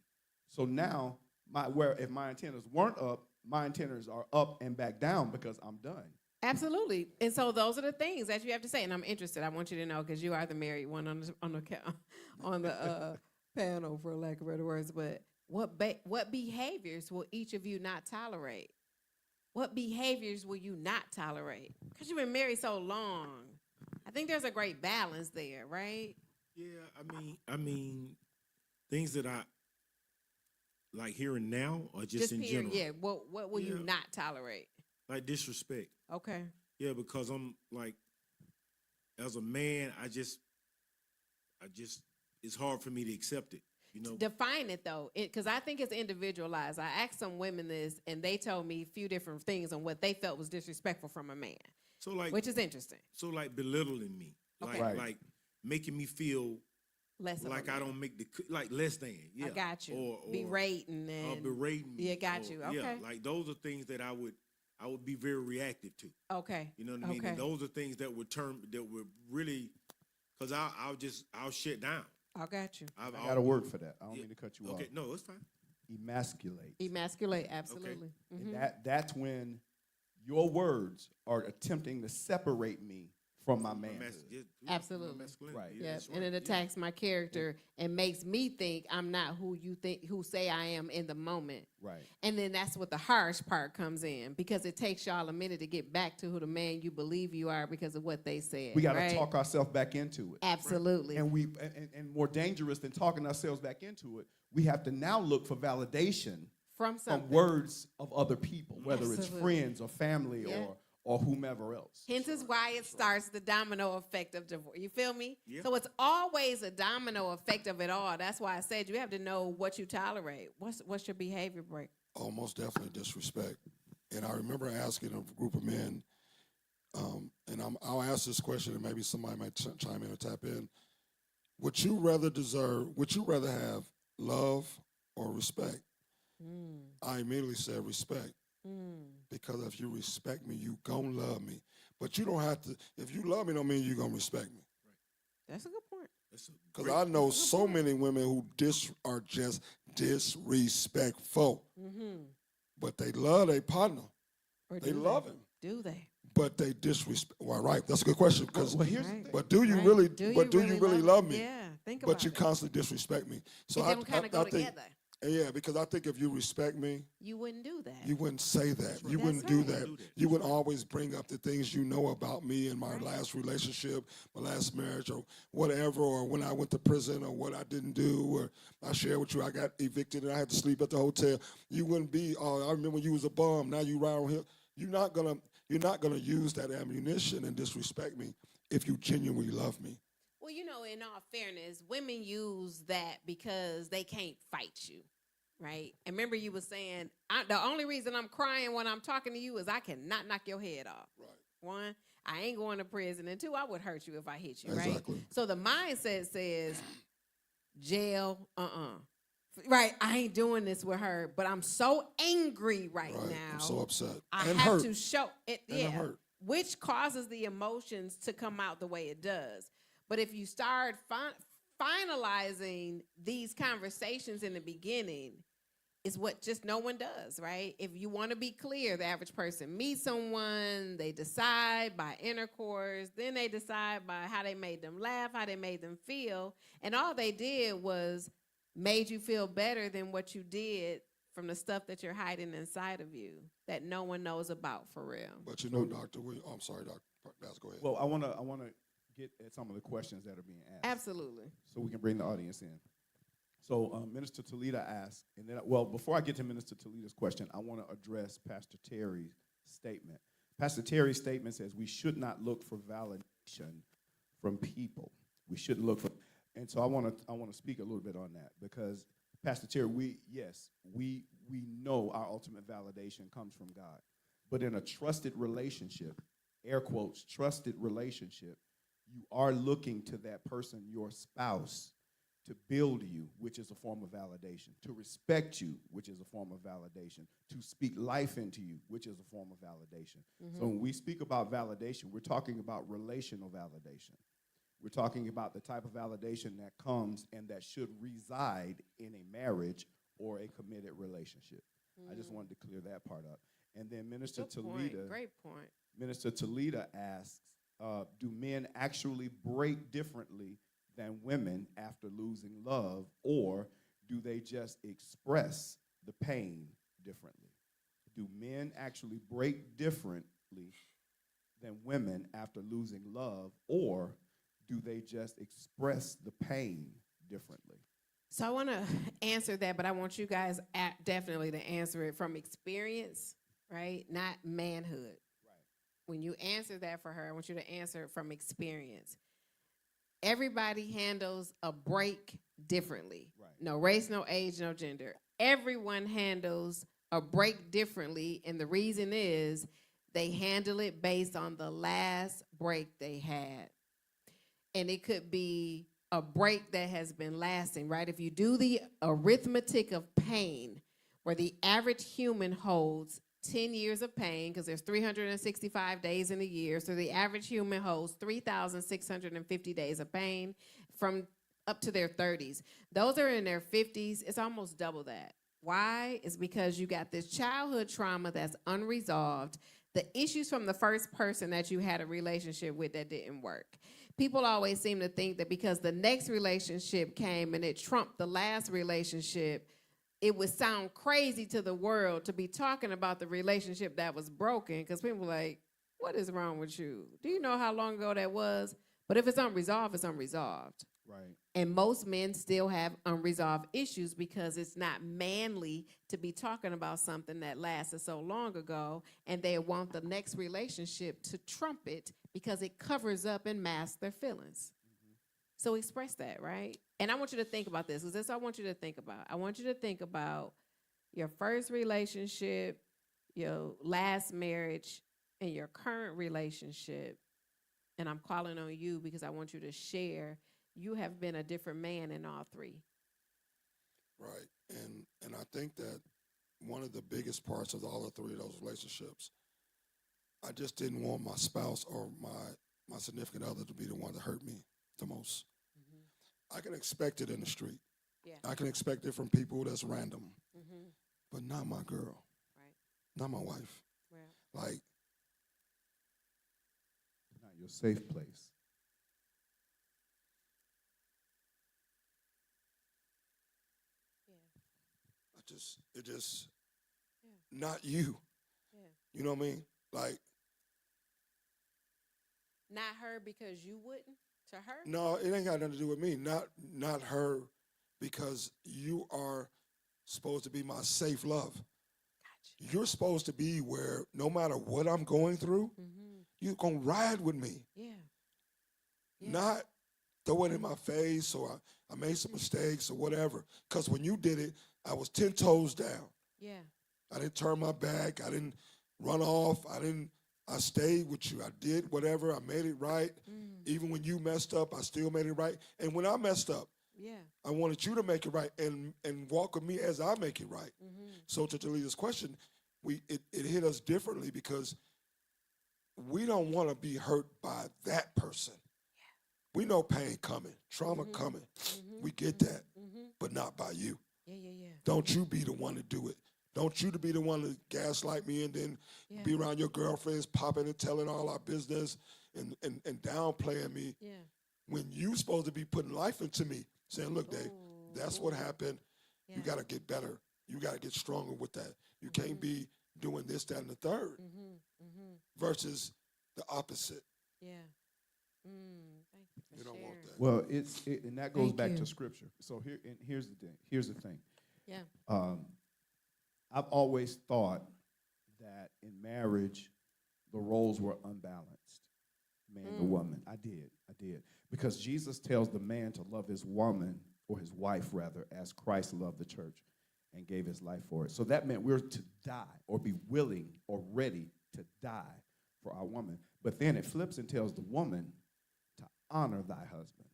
So now, if my antennas weren't up, my antennas are up and back down because I'm done. Absolutely. And so those are the things that you have to say. And I'm interested. I want you to know because you are the married one on the panel, for lack of better words. But what behaviors will each of you not tolerate? what behaviors will you not tolerate? Because you've been married so long. I think there's a great balance there, right? Yeah, I mean, things that I like here and now, or just in period, general. yeah. What will you Yeah. not tolerate? Like disrespect. Okay. Yeah, because I'm like, as a man, I just, it's hard for me to accept it. You know. Define it though, because I think it's individualized. I asked some women this, and they told me a few different things on what they felt was disrespectful from a man, So like, which is interesting. so like belittling me, like Okay. Right. like making me feel Less of like a I man. don't make like less than. Yeah, I got you. Or berating and berating me. Yeah, got or- you. Yeah, Okay. like those are things that I would be very reactive to. Okay. You know what I mean? Okay. And those are things that would really, because I'll shut down. I got you. I got a word for that. I don't mean to cut you off. Okay, no, it's fine. Emasculate. Emasculate, absolutely. Mhm. And that's when your words are attempting to separate me from my manhood. Absolutely. Right. Yeah, Yeah, that's and right. it attacks my character and makes me think I'm not who say I am in the moment. Right. And then that's what the harsh part comes in, because it takes y'all a minute to get back to who the man you believe you are because of what they said. We got to right? talk ourselves back into it. Absolutely. And more dangerous than talking ourselves back into it, we have to now look for validation from something. from words of other people, whether it's Absolutely. friends or family Yeah. or whomever else. Hence is why it starts the domino effect of divorce. You feel me? Yeah. So it's always a domino effect of it all. That's why I said you have to know what you tolerate. What's your behavior break? Oh, most definitely disrespect. And I remember asking a group of men, and I'll ask this question, and maybe somebody might chime in or tap in. Would you rather have love or respect? I immediately said respect. Because if you respect me, you gonna love me. But you don't have to. If you love me, don't mean you gonna respect me. That's a good point. Because I know so many women who are just disrespectful. But they love their partner. Or They do love him. Do they? But they disrespect. Well, right. That's a good question. Because Well, here's the Right. thing. but do you Right. really? Do but do you really love me? Yeah, think about But you it. constantly disrespect me. So But they don't kind of go think, together. yeah, because I think if you respect me, You wouldn't do that. you wouldn't say that. You That's wouldn't do right. that. You wouldn't always bring up the things you know about me in my last relationship, my last marriage, or whatever, or when I went to prison, or what I didn't do, or I shared with you I got evicted and I had to sleep at the hotel. You wouldn't be, oh, I remember when you was a bum. Now you around here. You're not gonna use that ammunition and disrespect me if you genuinely love me. Well, in all fairness, women use that because they can't fight you, right? And remember you were saying, the only reason I'm crying when I'm talking to you is I cannot knock your head off. Right. One, I ain't going to prison. And two, I would hurt you if I hit you, Exactly. right? So the mindset says, jail, Right, I ain't doing this with her, but I'm so angry right Right. now. I'm so upset. I and have hurt. to show it, And I'm hurt. which causes the emotions to come out the way it does. But if you start finalizing these conversations in the beginning, is what just no one does, right? If you want to be clear, the average person meets someone, they decide by intercourse, then they decide by how they made them laugh, how they made them feel, and all they did was made you feel better than what you did from the stuff that you're hiding inside of you that no one knows about for real. But Dr. William, I'm sorry, Dr. Bass, go ahead. Well, I wanna get at some of the questions that are being asked. Absolutely. So we can bring the audience in. So Minister Toledo asked, and then, before I get to Minister Toledo's question, I want to address Pastor Terry's statement. Pastor Terry's statement says we should not look for validation from people. We shouldn't look for, and so I want to speak a little bit on that, because Pastor Terry, we know our ultimate validation comes from God, but in a trusted relationship, air quotes, trusted relationship, you are looking to that person, your spouse, to build you, which is a form of validation, to respect you, which is a form of validation, to speak life into you, which is a form of validation. So when we speak about validation, we're talking about relational validation. We're talking about the type of validation that comes and that should reside in a marriage or a committed relationship. I just wanted to clear that part up. And then Minister Good Toledo. point. Great point. Minister Toledo asks, do men actually break differently than women after losing love, or do they just express the pain differently? do men actually break differently than women after losing love, or do they just express the pain differently? So I want to answer that, but I want you guys definitely to answer it from experience, right? Not manhood. Right. When you answer that for her, I want you to answer it from experience. Everybody handles a break differently. Right. No race, no age, no gender. Everyone handles a break differently, and the reason is they handle it based on the last break they had. And it could be a break that has been lasting, right? If you do the arithmetic of pain, where the average human holds 10 years of pain, because there's 365 days in a year, so the average human holds 3,650 days of pain from up to their 30s. Those are in their 50s, it's almost double that. Why? It's because you got this childhood trauma that's unresolved, the issues from the first person that you had a relationship with that didn't work. People always seem to think that because the next relationship came and it trumped the last relationship, it would sound crazy to the world to be talking about the relationship that was broken, because people are like, what is wrong with you? Do you know how long ago that was? But if it's unresolved, it's unresolved. Right. And most men still have unresolved issues because it's not manly to be talking about something that lasted so long ago, and they want the next relationship to trump it because it covers up and masks their feelings. So express that, right? And I want you to think about this, because this I want you to think about. I want you to think about your first relationship, your last marriage, and your current relationship. And I'm calling on you because I want you to share. You have been a different man in all three. Right. And I think that one of the biggest parts of all the three of those relationships, I just didn't want my spouse or my significant other to be the one that hurt me the most. I can expect it in the street. Yeah. I can expect it from people that's random, Mm-hmm. but not my girl, Right. not my wife. Right. Like, Not your safe place. Yeah. it just, Yeah. not you. Yeah. You know what I mean? Like, Not her because you wouldn't to her? no, it ain't got nothing to do with me. Not her, because you are supposed to be my safe love. Gotcha. You're supposed to be where no matter what I'm going through, Mm-hmm. you're gonna ride with me. Yeah. Yeah. Not throw it in my face or I made some mistakes or whatever. Because when you did it, I was 10 toes down. Yeah. I didn't turn my back. I didn't run off. I stayed with you. I did whatever. I made it right. Even when you messed up, I still made it right. And when I messed up, Yeah. I wanted you to make it right and walk with me as I make it right. Mm-hmm. So to Talita's question, it hit us differently because we don't want to be hurt by that person. We know pain coming, trauma coming. We get that, but not by you. Yeah. Yeah. Yeah. Don't you be the one to do it. Don't you to be the one to gaslight me and then Yeah. be around your girlfriends popping and telling all our business and downplaying me Yeah. when you supposed to be putting life into me, saying, look, Dave, that's what happened. Yeah. You got to get better. You got to get stronger with that. You can't be doing this, that, and the third versus the opposite. Yeah. Thank you for You don't want sharing. that. Well, and that goes Thank back you. to scripture. So here's the thing. Here's the thing. Yeah. I've always thought that in marriage, the roles were unbalanced, man to woman. I did. Because Jesus tells the man to love his woman, or his wife rather, as Christ loved the church and gave his life for it. So that meant we're to die or be willing or ready to die for our woman. But then it flips and tells the woman to honor thy husband.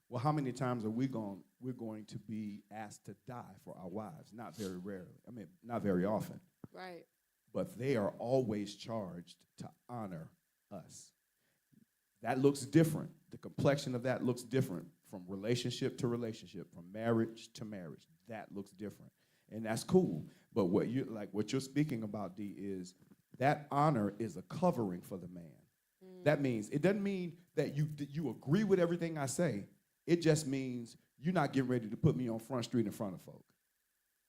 Well, how many times are we're going to be asked to die for our wives? Not very rarely. I mean, not very often. Right. But they are always charged to honor us. That looks different. The complexion of that looks different from relationship to relationship, from marriage to marriage. That looks different. And that's cool. But what you're speaking about, D, is that honor is a covering for the man. That means, it doesn't mean that you agree with everything I say. It just means you're not getting ready to put me on Front Street in front of folk.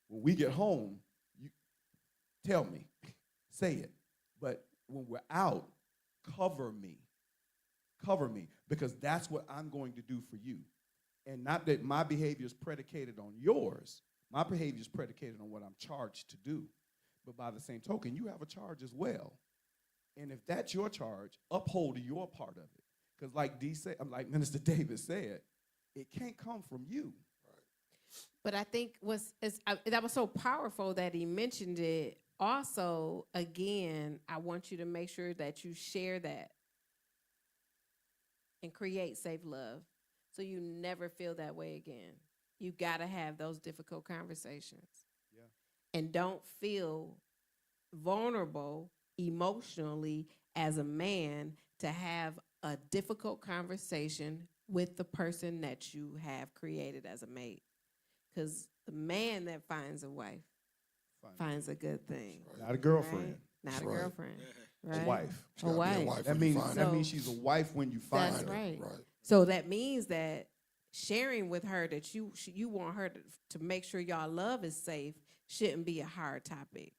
When we get home, tell me, say it. But when we're out, cover me. Cover me, because that's what I'm going to do for you. And not that my behavior is predicated on yours. My behavior is predicated on what I'm charged to do. But by the same token, you have a charge as well. And if that's your charge, uphold your part of it. Because like like Minister David said, it can't come from you. But I think that was so powerful that he mentioned it. Also, again, I want you to make sure that you share that and create safe love so you never feel that way again. You got to have those difficult conversations. Yeah. And don't feel vulnerable emotionally as a man to have a difficult conversation with the person that you have created as a mate. Because the man that finds a wife finds a good thing. Not a girlfriend. Right? Not That's a right. girlfriend. Right? A wife. She A gotta be wife. That when you means find that her. means she's a wife when you find That's her. right. Right. So that means that sharing with her that you want her to make sure y'all love is safe shouldn't be a hard topic,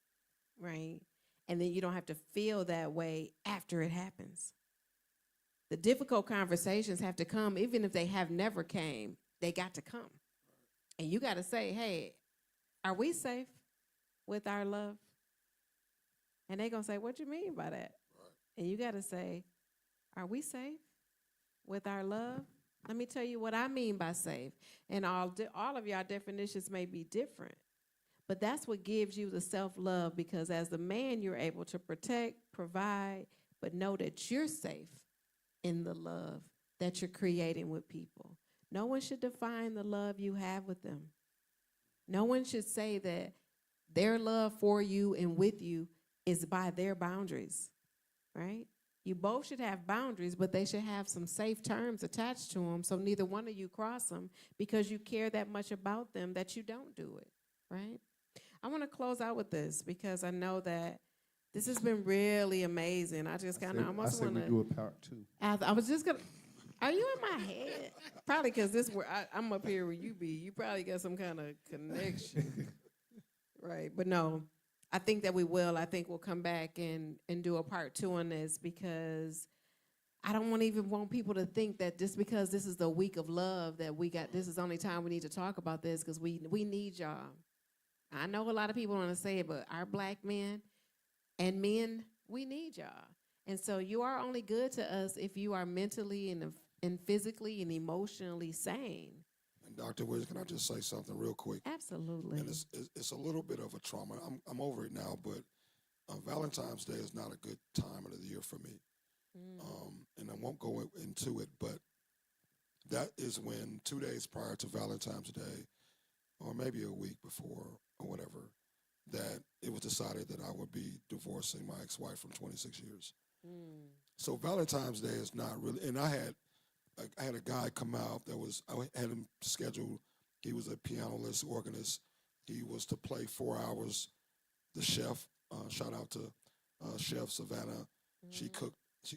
right? And then you don't have to feel that way after it happens. The difficult conversations have to come, even if they have never came, they got to come. And you got to say, hey, are we safe with our love? And they're going to say, what you mean by that? Right. And you got to say, are we safe with our love? Let me tell you what I mean by safe. And all of y'all definitions may be different. But that's what gives you the self-love, because as the man, you're able to protect, provide, but know that you're safe in the love that you're creating with people. No one should define the love you have with them. No one should say that their love for you and with you is by their boundaries, right? You both should have boundaries, but they should have some safe terms attached to them so neither one of you cross them because you care that much about them that you don't do it, right? I want to close out with this because I know that this has been really amazing. I just kind of almost want to. I say we do a part two. I was just going to. Are you in my head? Probably because this where I'm up here where you be. You probably got some kind of connection. Right. But no, I think that we will. I think we'll come back and do a part two on this because I don't even want people to think that just because this is the week of love that we got, this is the only time we need to talk about this because we need y'all. I know a lot of people want to say it, but our black men and men, we need y'all. And so you are only good to us if you are mentally and physically and emotionally sane. And Dr. Williams, can I just say something real quick? Absolutely. And it's a little bit of a trauma. I'm over it now, but Valentine's Day is not a good time of the year for me. And I won't go into it, but that is when 2 days prior to Valentine's Day, or maybe a week before or whatever, that it was decided that I would be divorcing my ex-wife from 26 years. So Valentine's Day is not really, and I had a guy come out I had him scheduled. He was a pianist, organist. He was to play 4 hours. The chef, shout out to Chef Savannah. She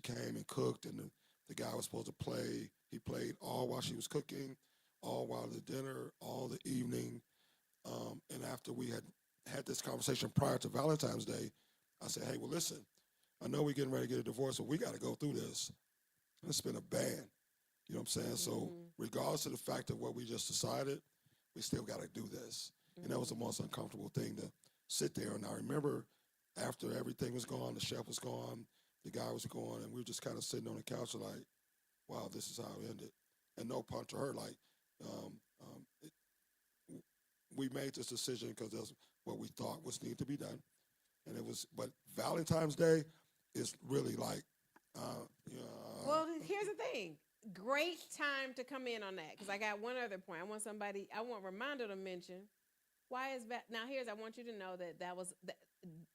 came and cooked, and the guy was supposed to play. He played all while she was cooking, all while the dinner, all the evening. And after we had this conversation prior to Valentine's Day, I said, hey, well, listen, I know we're getting ready to get a divorce, but we got to go through this. It's been a band. You know what I'm saying? So regardless of the fact of what we just decided, we still got to do this. And that was the most uncomfortable thing, to sit there. And I remember after everything was gone, the chef was gone, the guy was gone, and we were just kind of sitting on the couch like, wow, this is how it ended. And no pun to her, like, we made this decision because that's what we thought was needed to be done. And it was, but Valentine's Day is really like, Well, here's the thing. Great time to come in on that because I got one other point. I want Ramondo to mention why is that. Now, I want you to know that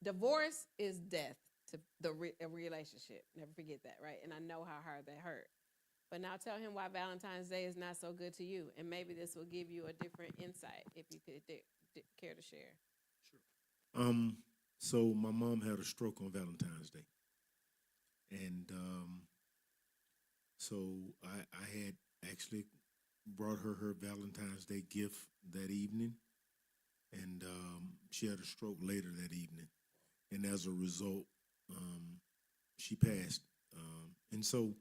divorce is death to a relationship. Never forget that, right? And I know how hard that hurt. But now tell him why Valentine's Day is not so good to you, and maybe this will give you a different insight if you could care to share. Sure. So my mom had a stroke on Valentine's Day, and so I had actually brought her Valentine's Day gift that evening, and she had a stroke later that evening. and as a result, she passed. And so,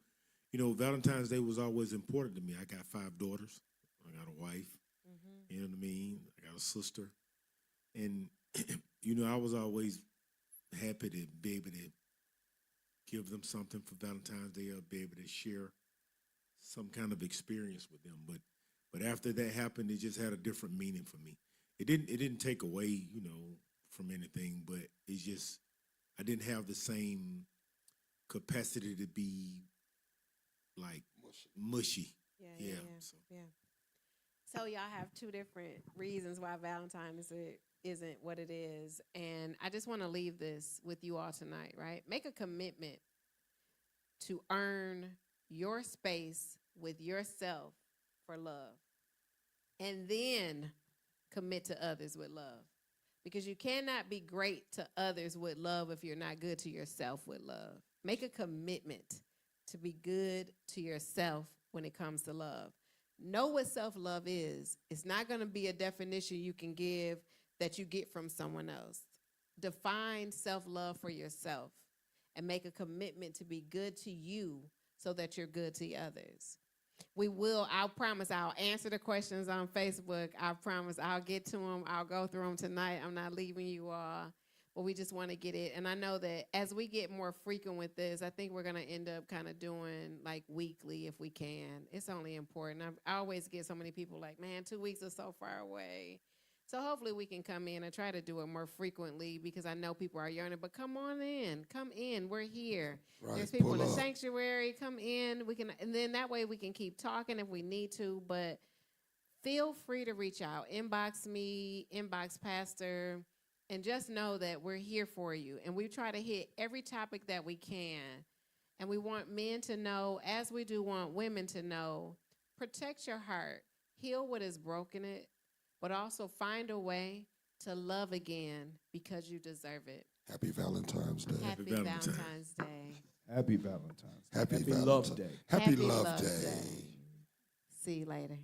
you know, Valentine's Day was always important to me. I got 5 daughters. I got a wife. You know what I mean? I got a sister. And, you know, I was always happy to be able to give them something for Valentine's Day or be able to share some kind of experience with them. But after that happened, it just had a different meaning for me. It didn't take away, you know, from anything, but it's just I didn't have the same capacity to be like mushy. Yeah. So. So y'all have 2 different reasons why Valentine's isn't what it is. And I just want to leave this with you all tonight, right? Make a commitment to earn your space with yourself for love. And then commit to others with love. Because you cannot be great to others with love if you're not good to yourself with love. Make a commitment to be good to yourself when it comes to love. Know what self-love is. It's not going to be a definition you can give that you get from someone else. Define self-love for yourself and make a commitment to be good to you so that you're good to others. I promise I'll answer the questions on Facebook. I promise I'll get to them. I'll go through them tonight. I'm not leaving you all. But we just want to get it. And I know that as we get more frequent with this, I think we're going to end up kind of doing like weekly if we can. It's only important. I always get so many people like, man, 2 weeks is so far away. So hopefully we can come in and try to do it more frequently because I know people are yearning. But come on in. Come in. We're here. Right. There's people in the Pull up. sanctuary. Come in. And then that way we can keep talking if we need to. But feel free to reach out. Inbox me, inbox Pastor. And just know that we're here for you. And we try to hit every topic that we can. And we want men to know, as we do want women to know, protect your heart. Heal what is broken it. But also find a way to love again because you deserve it. Happy Valentine's Day. Happy Valentine's Day. Happy Valentine's Day. Happy Love Valentine's Day. Happy Love Day. See you later.